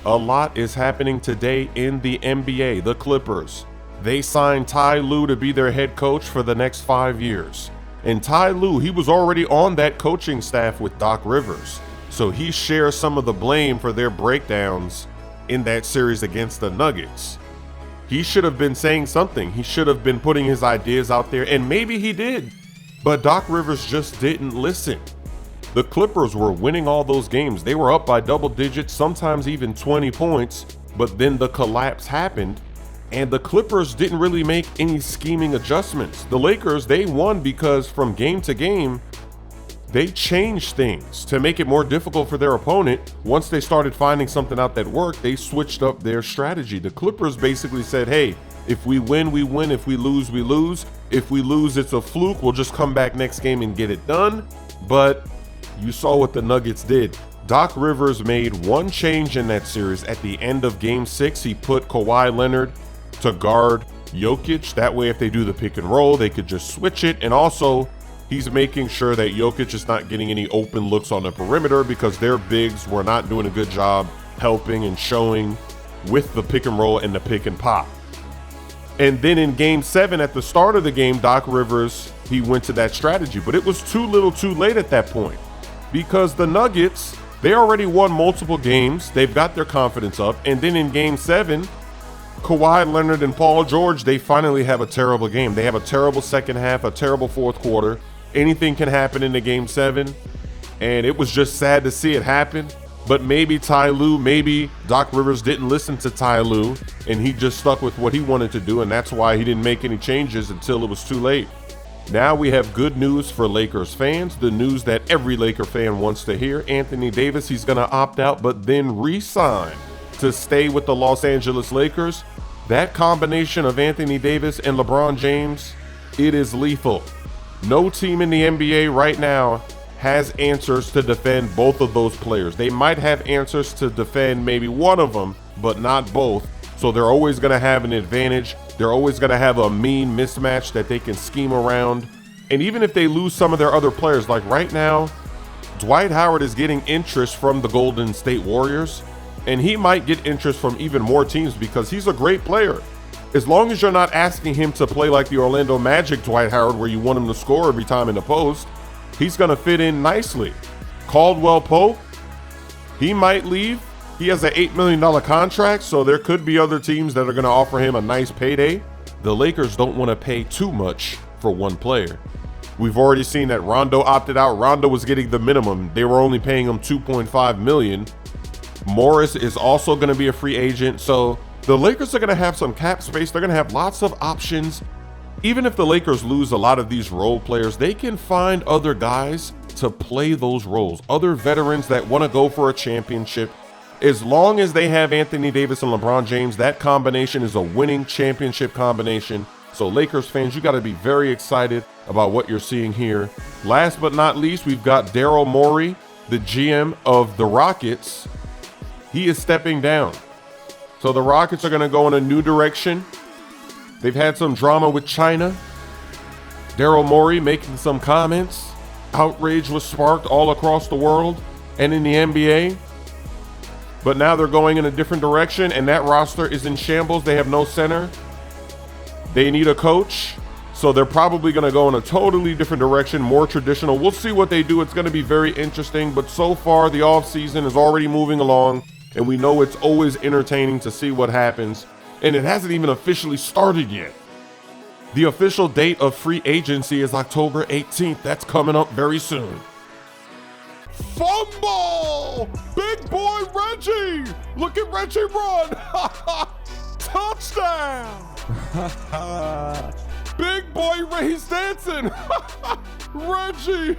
A lot is happening today in the NBA. The Clippers, they signed Ty Lue to be their head coach for the next 5 years. And Ty Lue, he was already on that coaching staff with Doc Rivers. So he shares some of the blame for their breakdowns in that series against the Nuggets. He should have been saying something. He should have been putting his ideas out there, and maybe he did. But Doc Rivers just didn't listen. The Clippers were winning all those games. They were up by double digits, sometimes even 20 points, but then the collapse happened, and the Clippers didn't really make any scheming adjustments. The Lakers, they won because from game to game, they changed things to make it more difficult for their opponent. Once they started finding something out that worked, they switched up their strategy. The Clippers basically said, hey, if we win, we win. If we lose, we lose. If we lose, it's a fluke. We'll just come back next game and get it done. But you saw what the Nuggets did. Doc Rivers made one change in that series. At the end of Game 6, he put Kawhi Leonard to guard Jokic. That way, if they do the pick and roll, they could just switch it. And also, he's making sure that Jokic is not getting any open looks on the perimeter because their bigs were not doing a good job helping and showing with the pick and roll and the pick and pop. And then in Game 7, at the start of the game, Doc Rivers, he went to that strategy. But it was too little too late at that point because the Nuggets, they already won multiple games. They've got their confidence up. And then in Game 7, Kawhi Leonard and Paul George, they finally have a terrible game. They have a terrible second half, a terrible fourth quarter. Anything can happen in the Game 7, and it was just sad to see it happen. But maybe Ty Lue, maybe Doc Rivers didn't listen to Ty Lue, and he just stuck with what he wanted to do, and that's why he didn't make any changes until it was too late. Now we have good news for Lakers fans, the news that every Laker fan wants to hear. Anthony Davis, he's going to opt out, but then re-sign to stay with the Los Angeles Lakers. That combination of Anthony Davis and LeBron James, it is lethal. No team in the NBA right now has answers to defend both of those players. They might have answers to defend maybe one of them, but not both. So they're always going to have an advantage. They're always going to have a mean mismatch that they can scheme around. And even if they lose some of their other players, like right now, Dwight Howard is getting interest from the Golden State Warriors, and he might get interest from even more teams because he's a great player. As long as you're not asking him to play like the Orlando Magic Dwight Howard, where you want him to score every time in the post, he's going to fit in nicely. Caldwell Pope, he might leave. He has an $8 million contract, so there could be other teams that are going to offer him a nice payday. The Lakers don't want to pay too much for one player. We've already seen that Rondo opted out. Rondo was getting the minimum. They were only paying him $2.5 million. Morris is also going to be a free agent, so the Lakers are going to have some cap space. They're going to have lots of options. Even if the Lakers lose a lot of these role players, they can find other guys to play those roles, other veterans that want to go for a championship. As long as they have Anthony Davis and LeBron James, that combination is a winning championship combination. So Lakers fans, you got to be very excited about what you're seeing here. Last but not least, we've got Daryl Morey, the GM of the Rockets. He is stepping down. So the Rockets are going to go in a new direction. They've had some drama with China. Daryl Morey making some comments. Outrage was sparked all across the world and in the NBA. But now they're going in a different direction, and that roster is in shambles. They have no center. They need a coach. So they're probably going to go in a totally different direction, more traditional. We'll see what they do. It's going to be very interesting. But so far, the offseason is already moving along, and we know it's always entertaining to see what happens. And it hasn't even officially started yet. The official date of free agency is October 18th. That's coming up very soon. Fumble! Big boy Reggie! Look at Reggie run! Touchdown! Big boy Ray's dancing! Reggie!